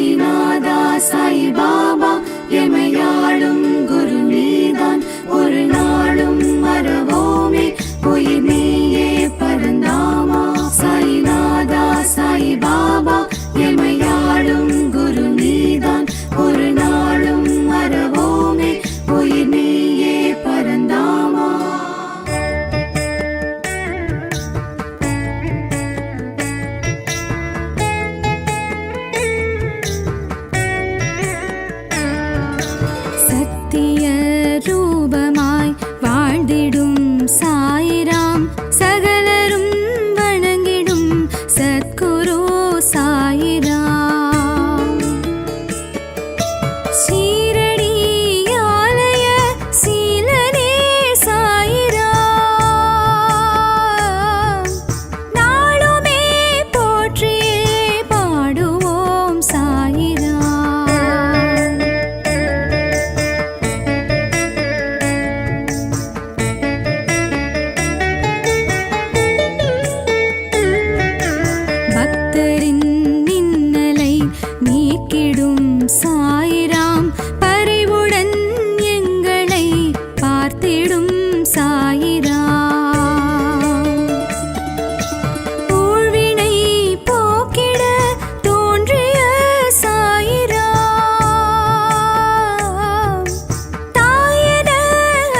சாய்நாதா சாய் பாபா எமையாளும் குரு நீதான் ஒரு நாளும் மறவோமே உயிர் நீயே பரந்தாமா சாய்நாதா சாய் பாபா எமையாளும் குரு நீதான் ஒரு நாளும் மறவோமே உயிர் நீயே பரந்தாமா. சத்திய ரூபமாய் வாழ்ந்திடும் சாயிராம் சகலரும் வணங்கிடும் சத்குரு சாயிராம். சீரடி ஆலய சீலனே சாயிராம் நாளுமே போற்றியே பாடுவோம் சாயிராம். பக்தரின் இன்னலை நீக்கிடும் சாயிராம் பரிவுடன் எங்களை பார்த்திடும் சாயிராம். ஊழ்வினை போக்கிட தோன்றிய சாயிராம் தாயன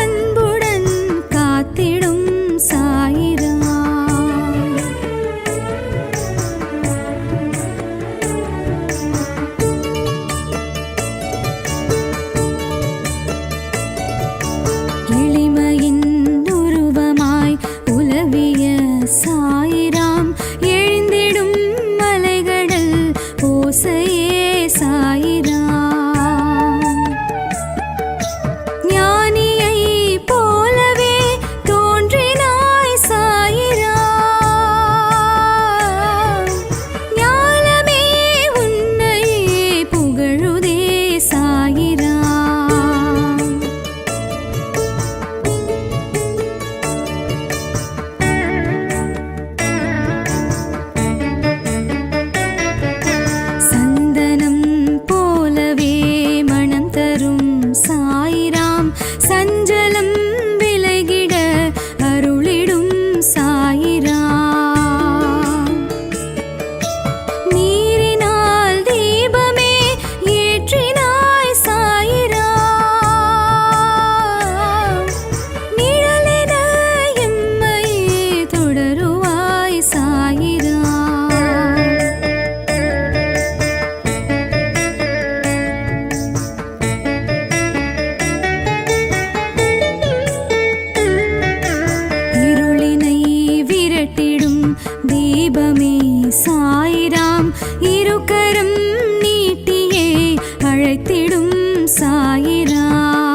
அன்புடன் காத்திடும் சாயிராம். எளிமையின் உருவமாய் உலவிய சாயிராம் எழுந்திடும் மலைகடல் ஓசையே சாயிராம். ஞானியை போலவே தோன்றினாய் சாயிராம் ஞானமே உன்னையே புகழுதே சாயிராம். சந்தனம் போலவே மனம் தரும் சாயிராம் சஞ்சலம் விலகிட அருளிடும் சாயிராம். நீரினால் தீபமே ஏற்றினாய் சாயிராம் நிழலென எம்மையே தொடருவாய் சாயிராம். இருளினை விரட்டிடும் தீபமே சாயிராம் இருகரம் நீட்டியே அழைத்திடும் சாயிராம்.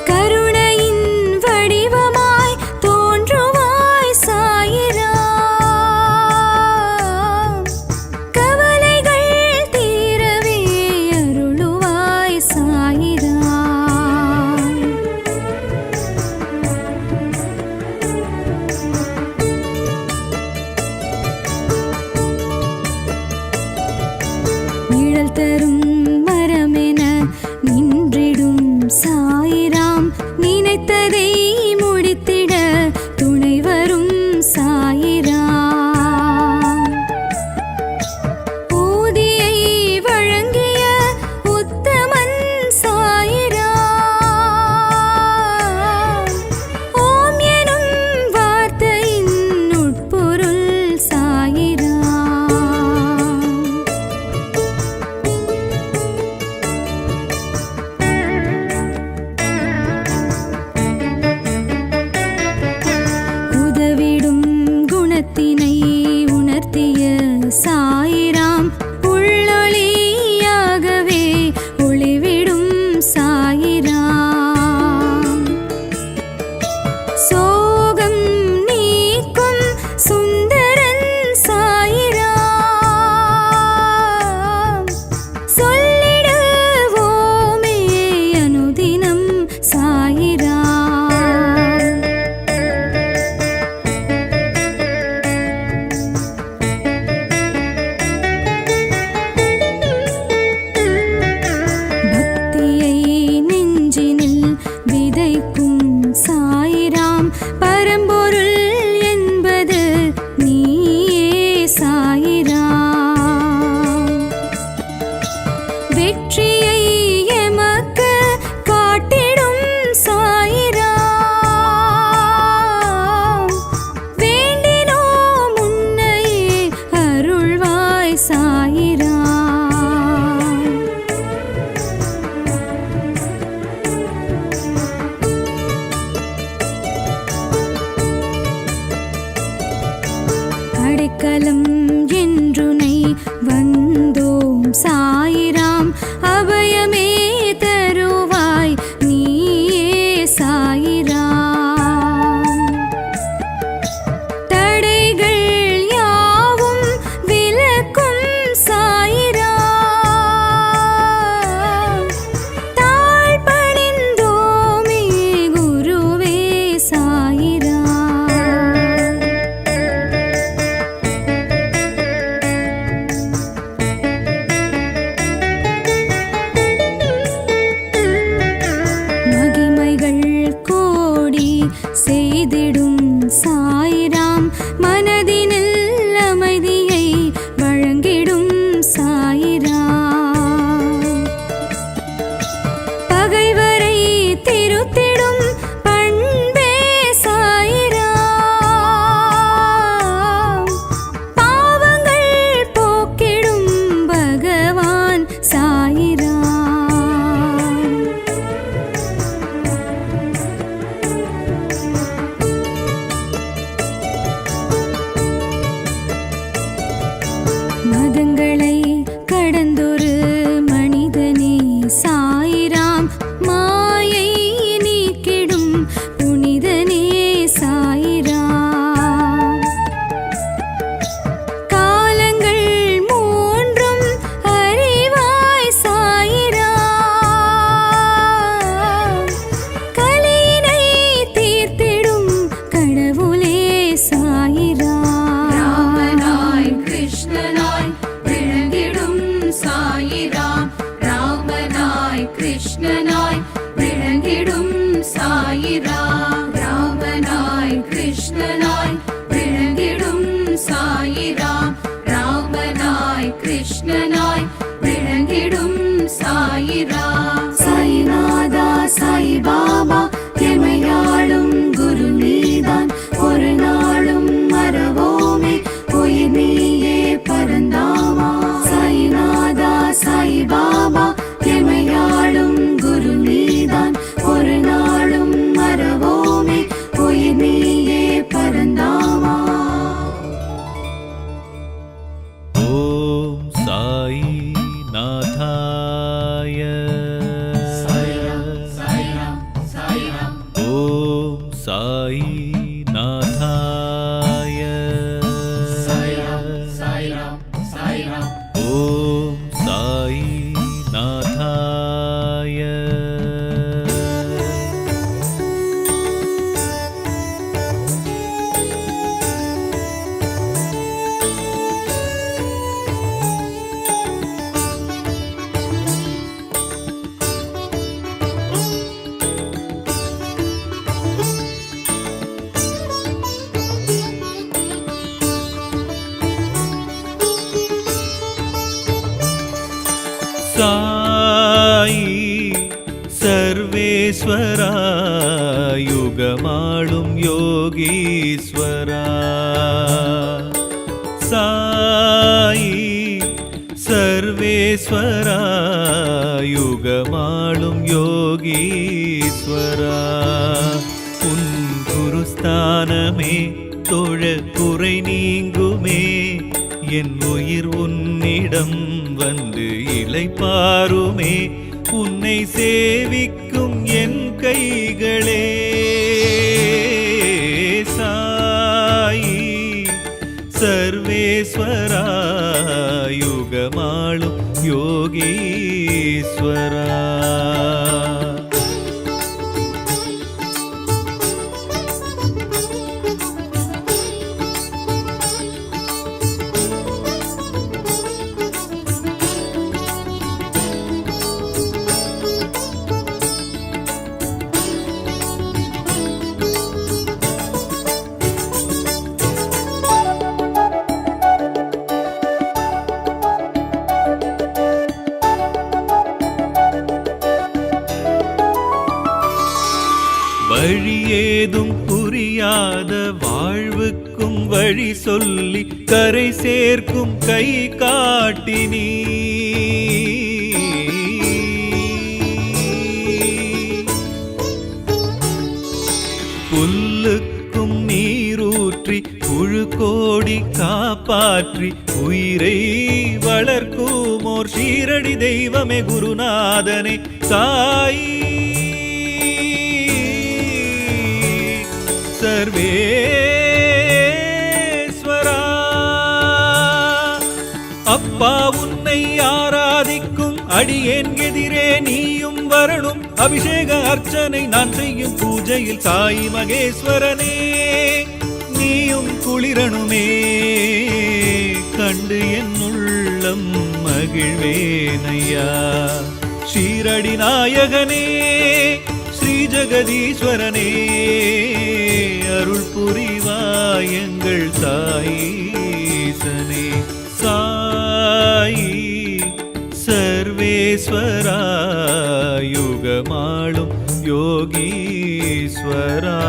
கருணையின் வடிவமாய் தோன்றுவாய் சாயிராம் கவலைகள் தீரவே அருளுவாய் சாயிராம். நிழல் தரும் மரமென நின்றிடும் சாயிராம் நினைத்ததை முடித்திட துணை வரும் சாயிராம். ஊதியை வழங்கிய உத்தமன் சாயிராம் ஓம் எனும் வார்த்தையின் உட்பொருள் சாயிராம். உதவிடும் குணத்தினை உணர்த்திய சாயிராம் உள்ளொளியாகவே ஒளிவிடும் சாயிராம். சோகம் நீக்கும் சுந்தரன் சாயிராம் சொல்லிடுவோமே அனுதினம் சாயிராம். பரம்பொருள் என்பது நீயே சாயிராம். வெற்றியை எமக்கு காட்டிடும் சாயிராம். வேண்டினோம் உன்னையே அருள்வாய் சாயிராம். அடைக்கலம் என்றுனை வந்தோம் சாயிராம். அபயமே தருவாய் நீயே சாயிராம். தடைகள் யாவும் விலக்கும் சாயிராம். தாழ்பணிந்தோமே குருவே சாயிராம். மகிமைகள் கோடி செய்திடும் சாயிராம். மனதினில் அமைதியை வழங்கிடும் சாயிராம். பகைவரை திருத்திடும் பண்பே சாயிராம். பாவங்கள் போக்கிடும் பகவான் சாயிராம். மதங்களை கடந்தொரு மனிதனே சாயிராம். மாயை நீக்கிடும் புனிதனே சாயிராம். காலங்கள் மூன்றும் அறிவாய் சாயிராம். கலியினை தீர்த்திடும் கடவுளே சாயிராம். ராமனாய் கிருஷ்ணனாய் விளங்கிடும் சாயிராம். ராமனாய் கிருஷ்ணனாய் விளங்கிடும் சாயிராம். ராமனாய் கிருஷ்ணனாய் விளங்கிடும் சாயிராம். ராமனாய் கிருஷ்ணனாய் விளங்கிடும் சாயிராம். சாய்நாதா சாய் பாபா எமையாளும் குரு நீதான். ஒரு நாளும் மறவோமே உயிர் நீயே பரந்தாமா. சாய்நாதா சாய் பாபா எமையாளும் குரு நீதான். ஒரு நாளும் மறவோமே உயிர் நீயே பரந்தாமா. ஓம் சாய் நாதாய ஓம் சாய் நாதாய ஓம் சாய் நாதாய. சாயி சர்வேஸ்வரா யுகமாளும் யோகீஸ்வரா. சாயி சர்வேஸ்வரா யுகமாளும் யோகீஸ்வரா. உன் குருஸ்தானமே தொழ குறை நீங்குமே. என் உயிர் உன்னிடம் வந்து இளைப்பாருமே. உன்னை சேவிக்கும் என் கைகளே சாயி சர்வேஸ்வரா யுகமாளும் யோகீஸ்வரா. ஏதும் புரியாத வாழ்வுக்கும் வழி சொல்லி கரை சேர்க்கும் கை காட்டினீ. புல்லுக்கும் நீரூற்றி புழு கோடி காப்பாற்றி உயிரை வளர்க்குமோர் ஷீரடி தெய்வமே குருநாதனே சாயி. சர்வேஸ்வரா அப்பா உன்னை ஆராதிக்கும் அடியேன் எதிரே நீயும் வரணும். அபிஷேக அர்ச்சனை நான் செய்யும் பூஜையில் சாயி மகேஸ்வரனே நீயும் குளிரணுமே. கண்டு என் உள்ளம் மகிழ்வேனையா. ஷீரடி நாயகனே ஸ்ரீ ஜெகதீஸ்வரனே அருள் புரிவாய் எங்கள் சாயீசனே. சாயி சர்வேஸ்வரா யுகமாளும் யோகீஸ்வரா.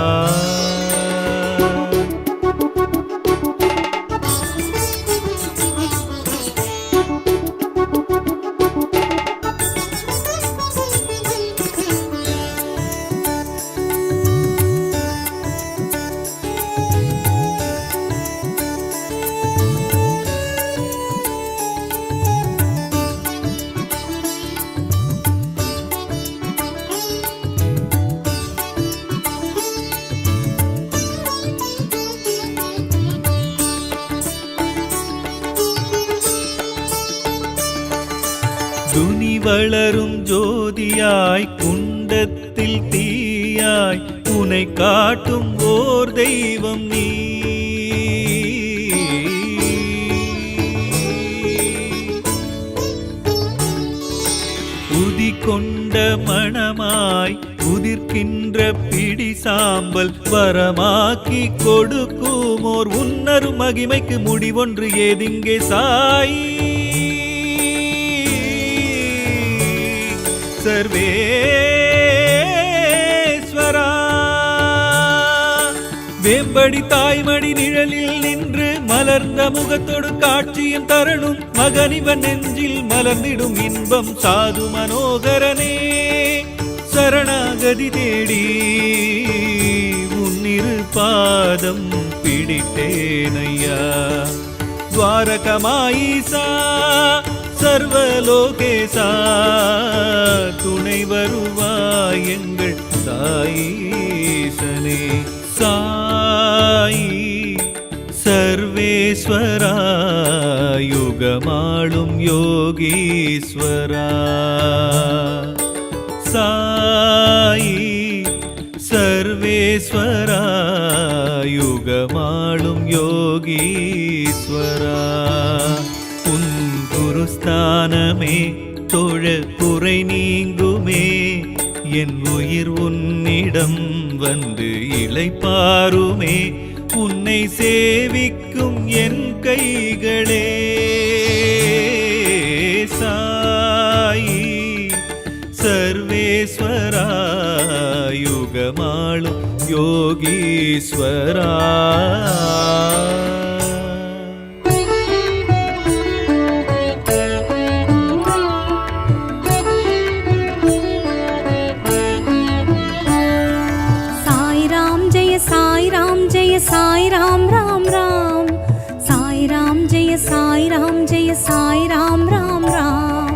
துனி வளரும் ஜோதியாய் குண்டத்தில் தீயாய் உனை காட்டும் ஓர் தெய்வம் நீ. உதி கொண்ட மணமாய் உதிர்க்கின்ற பிடி சாம்பல் வரமாக்கி கொடுக்குமோர் உன்னரும் மகிமைக்கு முடிவொன்று ஏதிங்கே சாயி. சர்வேஸ்வரா வேம்படி தாய்மடி நிழலில் நின்று மலர்ந்த முகத்தோடு காட்சியின் தரணும். மகனிவன் நெஞ்சில் மலர்ந்திடும் இன்பம் சாது மனோகரனே சரணாகதி தேடி உன்னிரு பாதம் பிடித்தேனையா. துவாரகமாயிசா சர்வலோகேசா துணை வருவாய் எங்கள் சாயீசனே. சாயி சர்வேஸ்வரா யுகமாளும் யோகீஸ்வரா. சாயி சர்வேஸ்வரா யுகமாளும் யோகீஸ்வரா. குருஸ்தானமே தொழ குறை நீங்குமே. என் உயிர் உன்னிடம் வந்து இளைப்பாருமே. உன்னை சேவிக்கும் என் கைகளே சாயி சர்வேஸ்வரா யுகமாளும் யோகீஸ்வரா. साई राम राम राम साई राम जय साई राम जय साई राम राम राम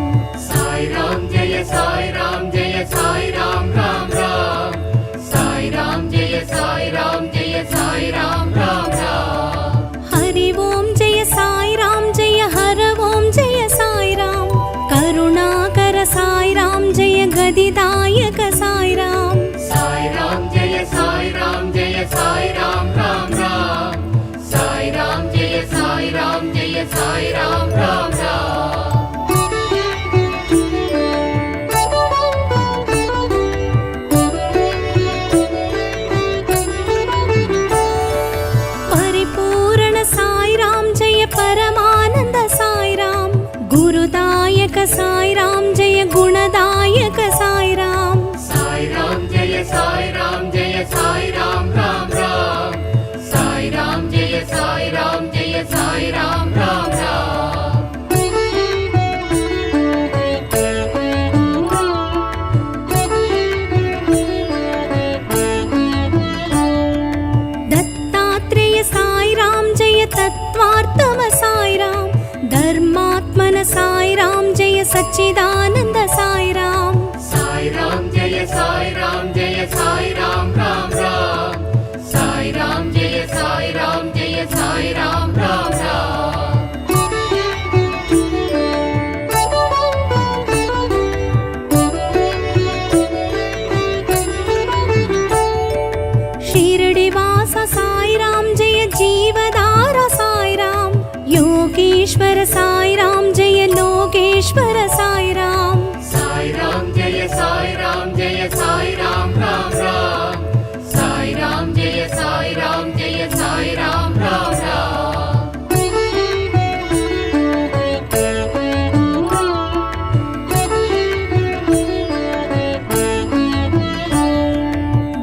साई राम जय साई राम जय साई राम राम राम साई राम जय साई राम जय साई राम राम राम. हरि ओम जय साई राम जय हर ओम जय साई राम करुणाकर साई राम जय गदिदायक साई राम. साई राम जय साई राम जय साई राम राम राम साई राम जय साई राम जय साई राम राम राम. சாய்ராம் ஜெய சச்சிதானந்த சாய்ராம். சாய்ராம் ஜெய சாய்ராம் ஜெய சாய்ராம் ராம் ராம். சாய்ராம் ஜெய சாய்ராம் ஜெய சாய்ராம் ராம் ராம். சாய்ராம் ஜெய ஜீவதார சாய்ராம். யோகேஸ்வர சாய்ராம் ஜெய லோகேஸ்வர சாய்ராம். சாய்ராம் ஜெய சாய்ராம் ஜெய சாய்ராம் ராம் ராம். சாய்ராம் ஜெய சாய்ராம் ஜெய சாய்ராம் ராம் ராம்.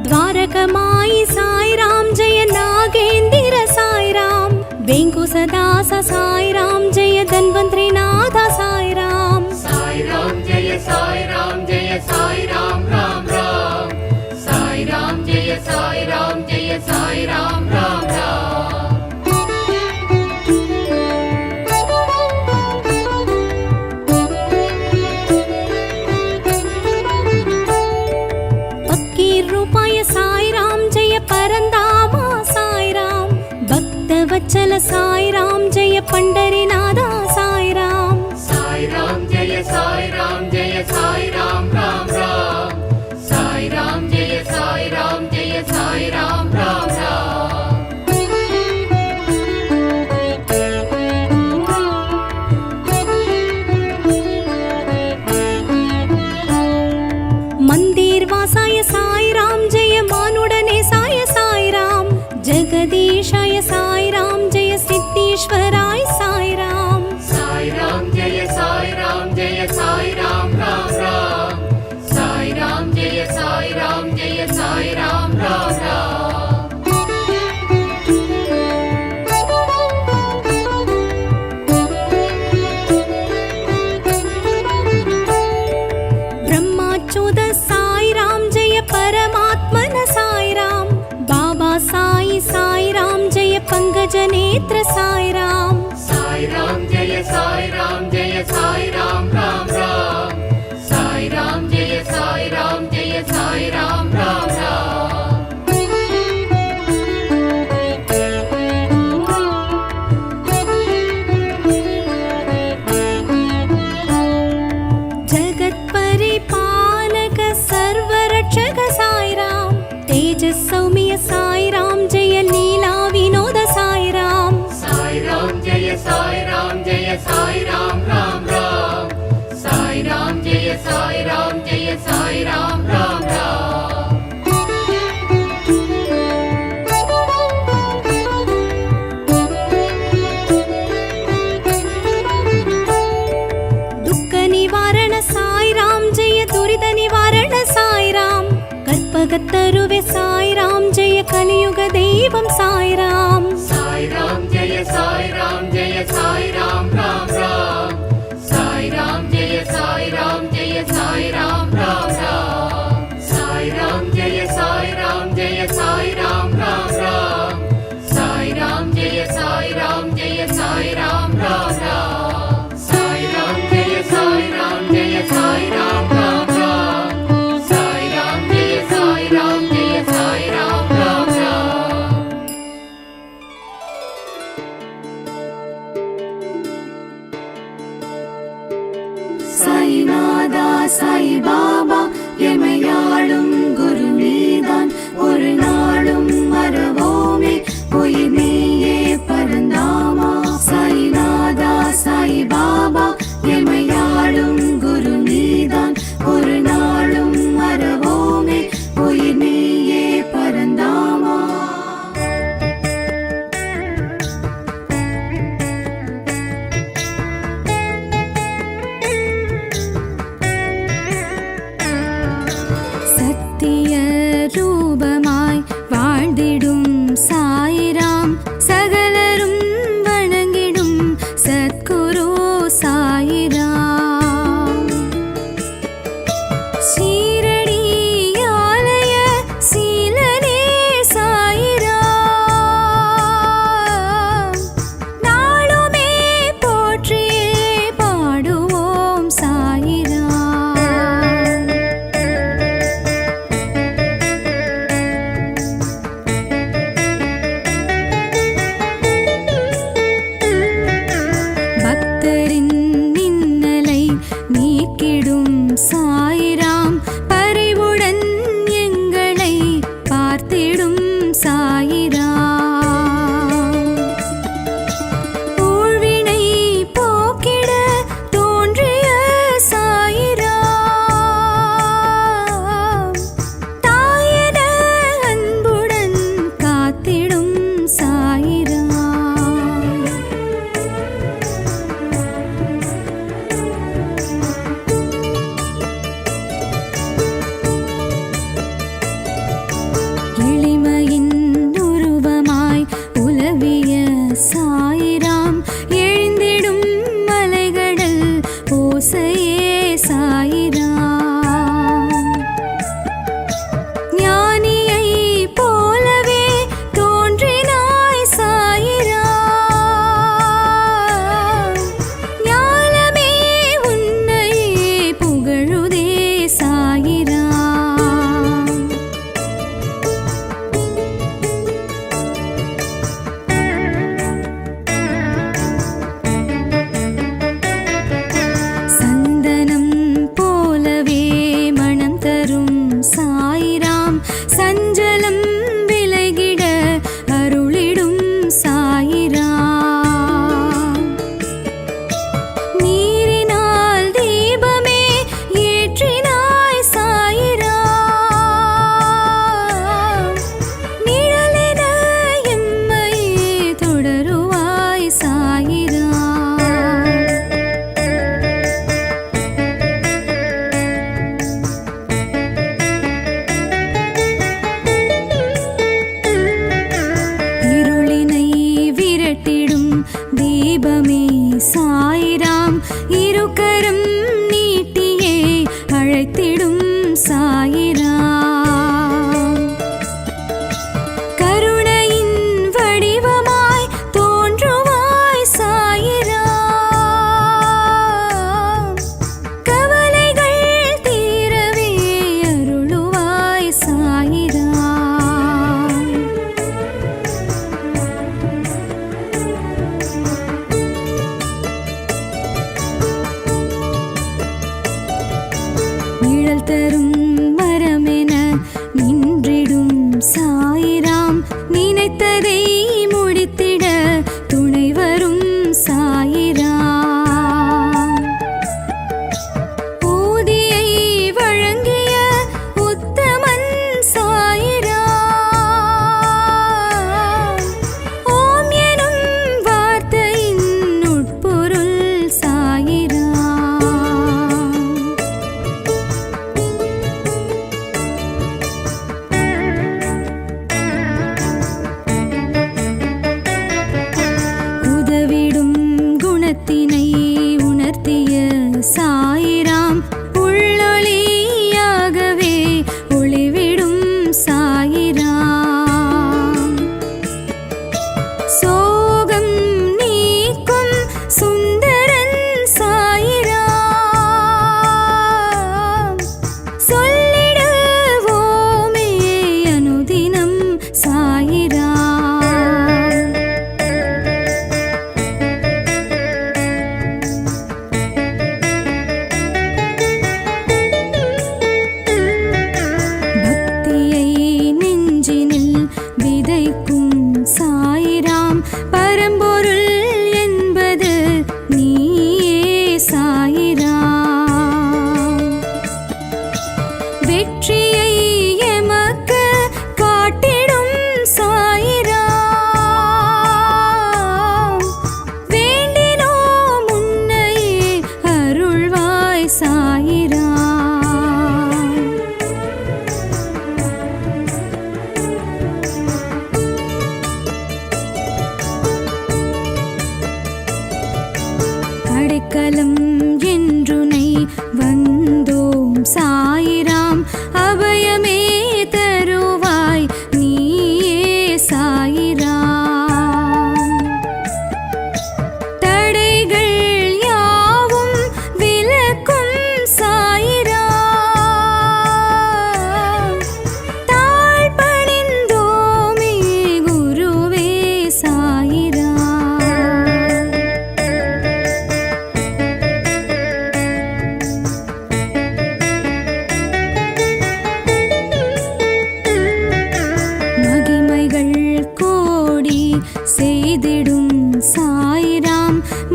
द्वारकमाई साईराम जय नागेंद्र साईराम. वेंकुसदास साईराम जय धन्वंतरीनाथ साईराम. साईराम जय साईराम जय साईराम राम राम. साईराम जय साईराम जय साईराम राम राम. साईराम जय परंदामा साईराम. भक्तवत्सल साईराम जय पंढरीनाथा साईराम. साईराम जय साईराम जय साईराम राम राम. साईराम जय साईराम जय साईराम राम राम. मंदिर वासाय साईराम जय मानुडने साय साईराम. जगदीशाय साईराम जय सिद्धेश्वराय साईराम. साईराम जय साईराम जय साईराम राम राम. साईराम जय साईराम जय साईराम राम राम. परमात्मन साईराम. बाबा साई साईराम जय पंकज नेत्र साईराम. साईराम जय साईराम जय साईराम राम राम. साईराम जय साईराम जय साईराम राम राम. जगत परिपालक सर्वरक्षक साईराम. तेजस सौम्य साईराम जय लीला विनोद साईराम. साईराम जय साईराम जय साईराम राम राम. साईराम जय साईराम जय साईराम राम राम. दुःख निवारण साईराम जय दुरित निवारण साईराम. कल्पगतरुवे साईराम जय कलियुग दैवं साईराम. साईराम जय साईराम जय साईराम राम राम. साईराम जय साईराम जय साईराम राम राम. साईराम जय साईराम जय साईराम राम राम. साईराम जय साईराम जय साईराम राम राम. साईराम जय साईराम जय साईराम राम राम. साईराम जय साईराम जय साईराम राम राम. साईनादा साई बाबा எமையாளும் குரு நீதான். ஒரு நாளும் மறவோமே உயிர் நீயே பரந்தாமா. சாய்நாதா சாய் பாபா எமையாளும் குரு நீதான். ஒரு நாளும் மறவோமே உயிர் நீயே பரந்தாமா. சத்திய ரூபமாய் வாழ்ந்திடும் சாயிராம். ஊழ்வினை போக்கிட தோன்றிய சாயிராம். தாயென அன்புடன் காத்திடும் சாயிராம். எளிமையின் உருவமாய் உலவிய சாயிராம். எழுந்திடும் மலைகடல் ஓசையே சாயிராம். ஞானியை போலவே தோன்றினாய் சாயிராம். ஞானமே உன்னையே புகழுதே சாயிராம். சந்தனம் போலவே மணம் தரும் சாயிராம். சஞ்சலம் விலகிட அருளிடும் சாயிராம். நீரினால் தீபமே ஏற்றினாய் சாயிராம். நிழலென எம்மையே தொடருவாய் சாயிராம். இருளினை விரட்டிடும் தீபமே சாயிராம். இருக்கரம் நீட்டியே அழைத்திடும் சாயிராம். கருணையின் வடிவமாய் தோன்றுவாய் சாயிராம். கவலைகள் தீரவே அருளுவாய் சாயிராம். நிழல் தரும் மரமென நின்றிடும் சாயிராம். நினைத்ததை முடித்திட துணை வரும் சாயிராம். ஊதியை வழங்கிய உத்தமன் சாயிராம். ஓம் எனும் வார்த்தையின் உட்பொருள் சாயிராம்.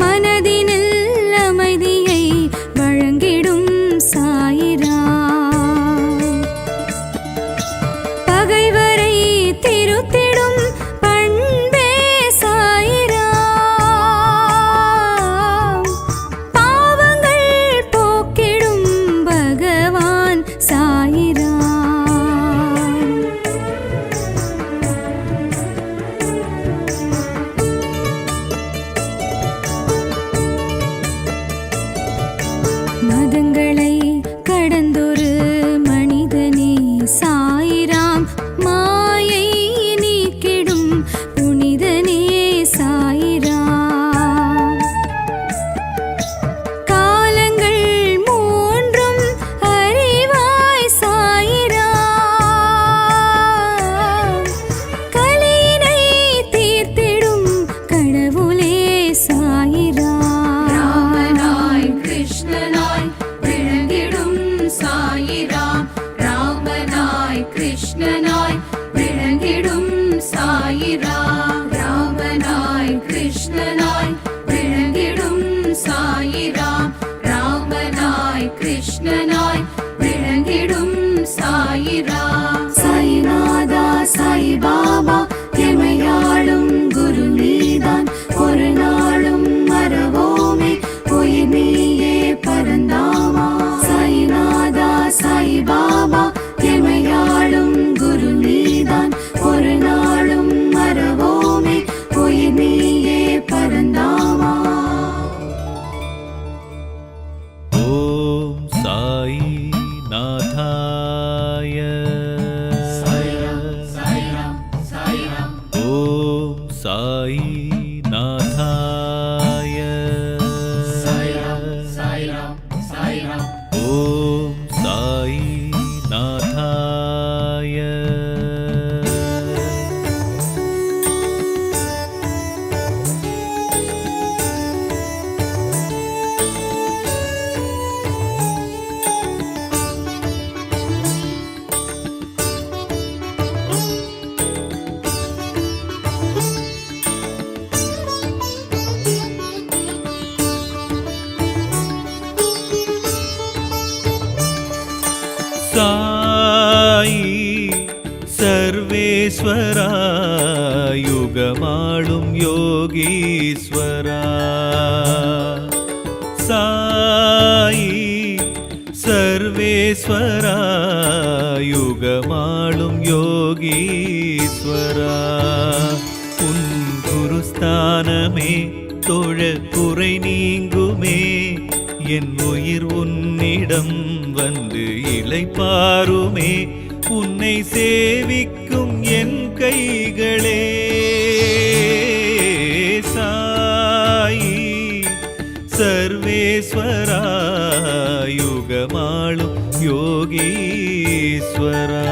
மனதினில் அமைதியை வழங்கிடும் சாயிராம். பகைவரை திருத்திடும் பண்பே சாயிராம். பாவங்கள் போக்கிடும் பகவான் சாயிராம். மதங்களை கடந்தொரு மனிதனே சாயிராம். மாயை நீக்கிடும் புனிதனே சாயிராம். காலங்கள் மூன்றும் அறிவாய் சாயிராம். கலியினை தீர்த்திடும் கடவுளே சாயிராம். ராமனாய் கிருஷ்ணனாய் விளங்கிடும் சாயிராம். ராமனாய் கிருஷ்ணனாய் விளங்கிடும் சாயிராம். ராமனாய் கிருஷ்ணனாய் விளங்கிடும் சாயிராம். ராமனாய் கிருஷ்ணனாய் விளங்கிடும் சாயிராம். சாய்நாதா சாய் பாபா எமையாளும் குரு நீதான். ஒரு நாளும் மறவோமே உயிர் நீயே பரந்தாமா. சாய்நாதா சாய் பாபா எமையாளும் குரு நீதான். ஒரு நாளும் மறவோமே உயிர் நீயே பரந்தாமா. ஓம் சாயி நாதாய ஓம் சாயி நாதாய ஓம் சாயி நாதாய. சாயி சர்வேஸ்வரா யுகமாளும் யோகீஸ்வரா. சாயி சர்வேஸ்வரா யுகமாளும் யோகீஸ்வரா. உன் குருஸ்தானமே தொழ குறை நீங்குமே. என் உயிர் உன்னிடம் வந்து இளைப்பாருமே. உன்னை சேவிக்கும் என் கைகளே சாயி சர்வேஸ்வரா யுகமாளும் யோகீஸ்வரா.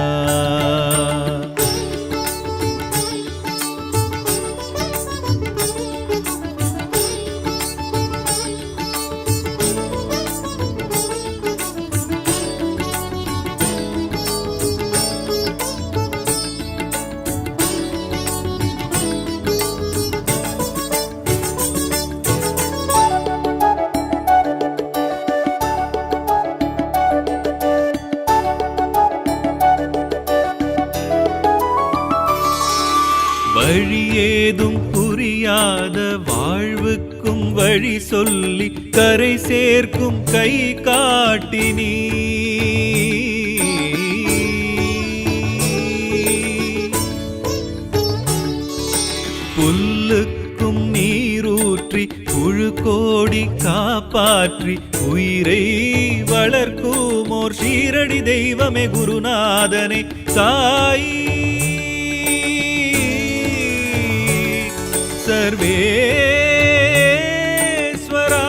வழியேதும் புரியாத வாழ்வுக்கும் வழி சொல்லி கரை சேர்க்கும் கை காட்டினீ. புல்லுக்கும் நீரூற்றி புழு கோடி காப்பாற்றி உயிரை வளர்க்கும் ஓர் ஷீரடி தெய்வமே குருநாதனே சாயி சர்வேஸ்வரா.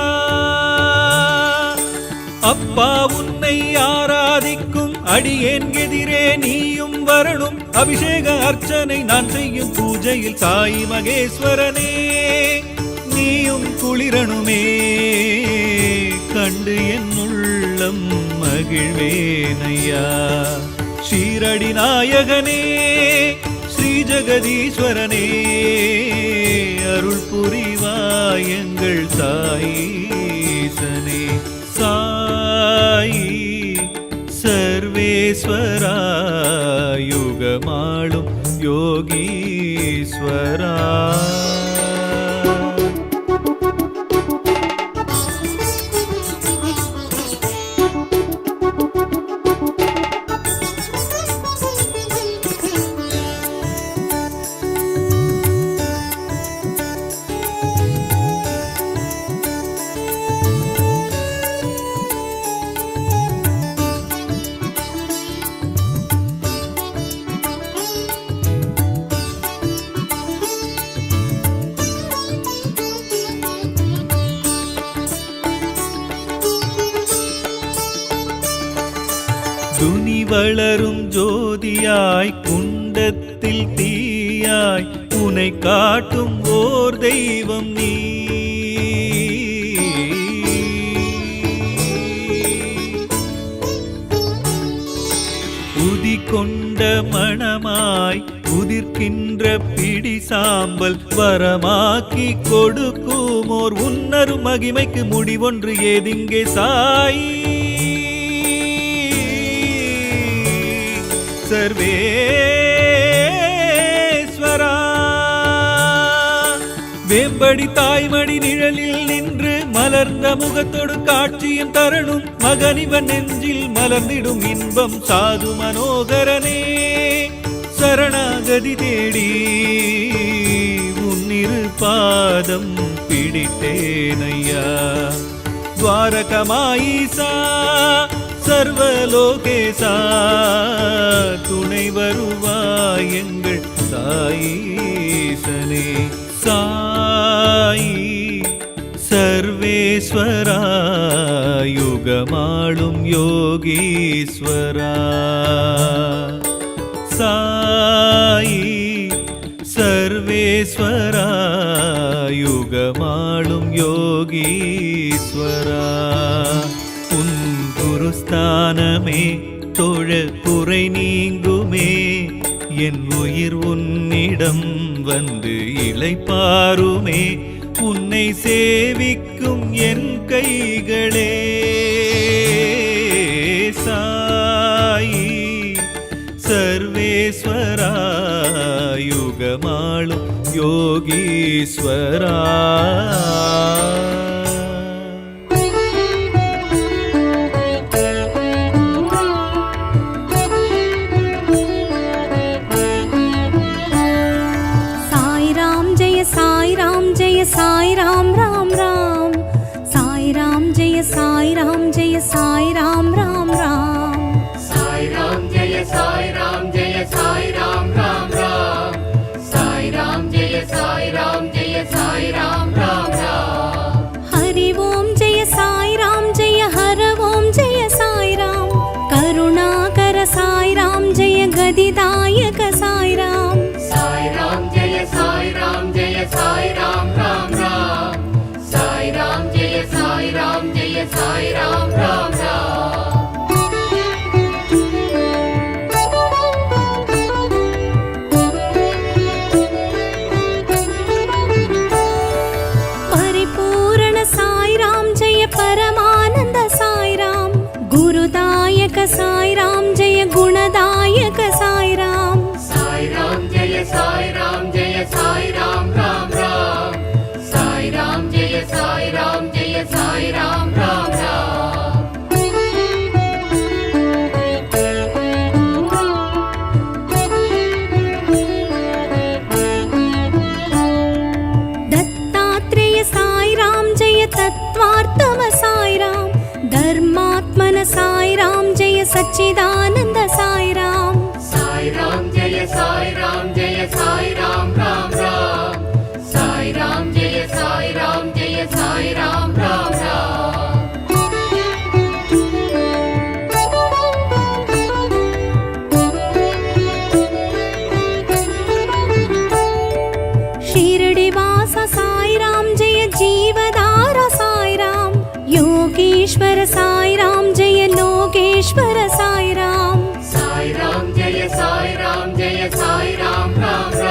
அப்பா உன்னை ஆராதிக்கும் அடியேன் எதிரே நீயும் வரணும். அபிஷேக அர்ச்சனை நான் செய்யும் பூஜையில் சாயி மகேஸ்வரனே நீயும் குளிரணுமே. கண்டு என் உள்ளம் மகிழ்வேனையா. ஷீரடி நாயகனே ஸ்ரீ ஜெகதீஸ்வரனே அருள் புரிவாய் எங்கள் சாயீசனே. சாயி சர்வேஸ்வரா யுகமாளும் யோகீஸ்வரா. துனி வளரும் ஜோதியாய் குண்டத்தில் தீயாய் உனை காட்டும் ஓர் தெய்வம் நீ. உதி கொண்ட மணமாய் உதிர்க்கின்ற பிடி சாம்பல் வரமாக்கி கொடுக்குமோர் உன்னரு மகிமைக்கு முடிவொன்று ஏதிங்கே சாயி. சர்வேஸ்வரா வேம்படி தாய்மடி நிழலில் நின்று மலர்ந்த முகத்தோடு காட்சியும் தரணும் மகனிவன் நெஞ்சில் மலர்ந்திடும் இன்பம் சாது மனோகரனே. சரணாகதி தேடி உன்னிரு பாதம் பிடித்தேனையா. துவாரகமாயிசா சர்வலோகேசா துணை வருவாய் எங்கள் சாயீசனே. சாயி சர்வேஸ்வரா யுகமாளும் யோகீஸ்வரா. சாயி சர்வேஸ்வரா யுகமாளும் யோகீஸ்வரா. உன் குருஸ்தானமே தொழ குறை நீங்குமே என் உயிர் உன்னிடம் வந்து இளைப்பாருமே. உன்னை சேவிக்கும் என் கைகளே சாயி சர்வேஸ்வரா யுகமாளும் யோகீஸ்வரா. साई राम राम राम. साई राम जय साई राम जय साई राम राम राम. साई राम जय साई राम जय साई राम राम राम. साई राम जय साई राम जय साई राम राम राम. हरि ओम जय साई राम जय हर ओम जय साई राम. करुणाकर साई राम जय गदिदायक साई राम. साई राम जय साई राम जय साई राम राम राम. साई राम जय साई राम जय साई राम राम राम. परिपूर्ण साई राम जय परमानंद साई राम. गुरुदायक साई राम जय गुणदायक साई राम. साई राम जय साई राम जय साई राम राम राम. साई राम जय साई राम जय साई राम राम राम. दत्तात्रेय साई राम जय तत्वार्थम साई राम. धर्मात्मन साई राम जय सच्चिदानंद साई राम. साई राम जय साई राम जय साई राम राम राम. साई राम जय साई राम जय साई राम राम राम. शिरडिवास साई राम जय जीवधारा साई राम. योगेश्वर साई राम जय लोकेश्वर साई राम. साई राम जय साई राम जय साई राम राम राम.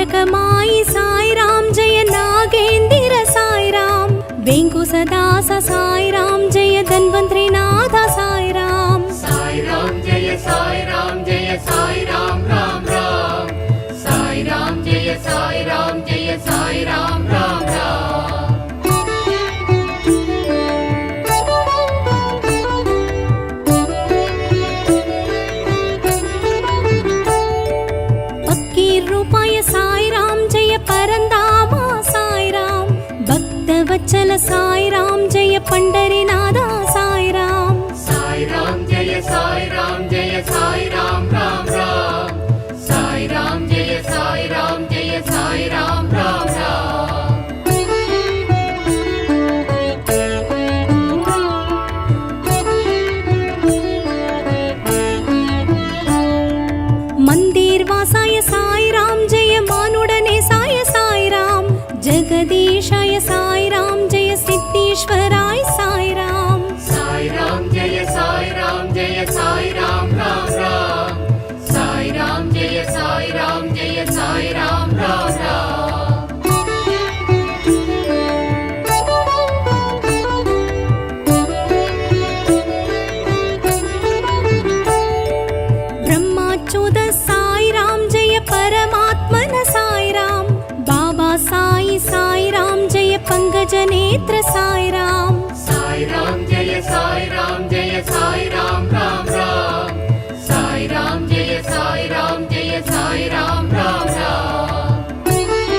தாரகமாயி சாய்ராம் ஜெய நாகேந்திர சாய்ராம் வெங்குசதாச சாய்ராம் ஜெய தன்வந்திரிநாத சாய்ராம் சாய்ராம் ஜெய சாய்ராம் ஜெய சாய்ராம் ராம் ராம் சாய்ராம் ஜெய சாய்ராம் ஜெய சாய்ராம் ராம் ராம் பக்கீர் ரூபாய சாய்ராம் ஜெய பரந்தாமா சாய்ராம் பக்தவச்சல சாய்ராம் ஜெய பண்டரிநாதா சாய்ராம் சாய்ராம் ஜெய சாய்ராம் ஜெய சாய்ராம் ராம் ராம் சாய்ராம் ஜெய சாய்ராம் ஜெய சாய்ராம் ராம் ராம் மந்திர் வாசாய சாய்ராம் ஜெய மானுடனே சாய சாய்ராம் ஜெகதீஷாய சாய்ராம் ஜெய சித்தீஸ்வராய சாய்ராம் சாய்ராம் ஜெய சாய்ராம் ஜெய சாய்ராம் ராம் ராம் சாய்ராம் ஜெய சாய்ராம் ஜெய சாய்ராம் ராம் ராம் பிரம்மாச்சூத சாய்ராம் ஜெய பரமாத்மன சாய்ராம் பாபா சாய் சாய்ராம் ஜெய பங்கஜ நேத்ர சாய்ராம் சாய்ராம் ஜெய சாய்ராம் ஜெய சாய்ராம் ராம் ராம் சாய்ராம் ஜெய சாய்ராம் ஜெய சாய்ராம் ராம் ராம்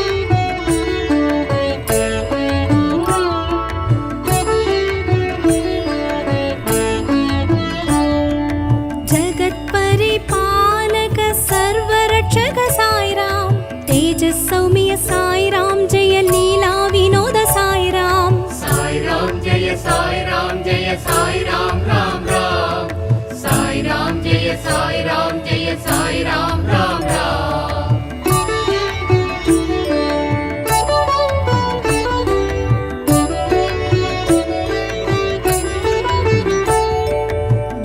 ஜகத் பரிபாலக சர்வரட்சக சாய்ராம் தேஜஸ் சௌமிய சாய்ராம் ஜெய லீலா வினோத சாய்ராம் சாய்ராம் ஜெய சாய்ராம் ஜெய சாய்ராம் ராம் ராம் சாய்ராம் ஜெய சாய்ராம் ஜெய சாய்ராம் ராம் ராம்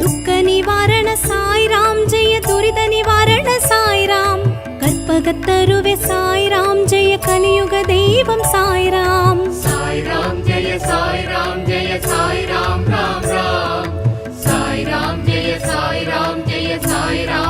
துக்க நிவாரண சாய்ராம் ஜெய துரித நிவாரண சாய்ராம் கற்பகத்தருவே சாய்ராம் ஜெய கலியுக தெய்வம் சாய்ராம் சாய்ராம் ஜெய சாய்ராம் ஜெய சாய்ராம் ராம் ராம் சாய்ராம் ஜெய சாய்ராம் ஜெய சாய்ராம்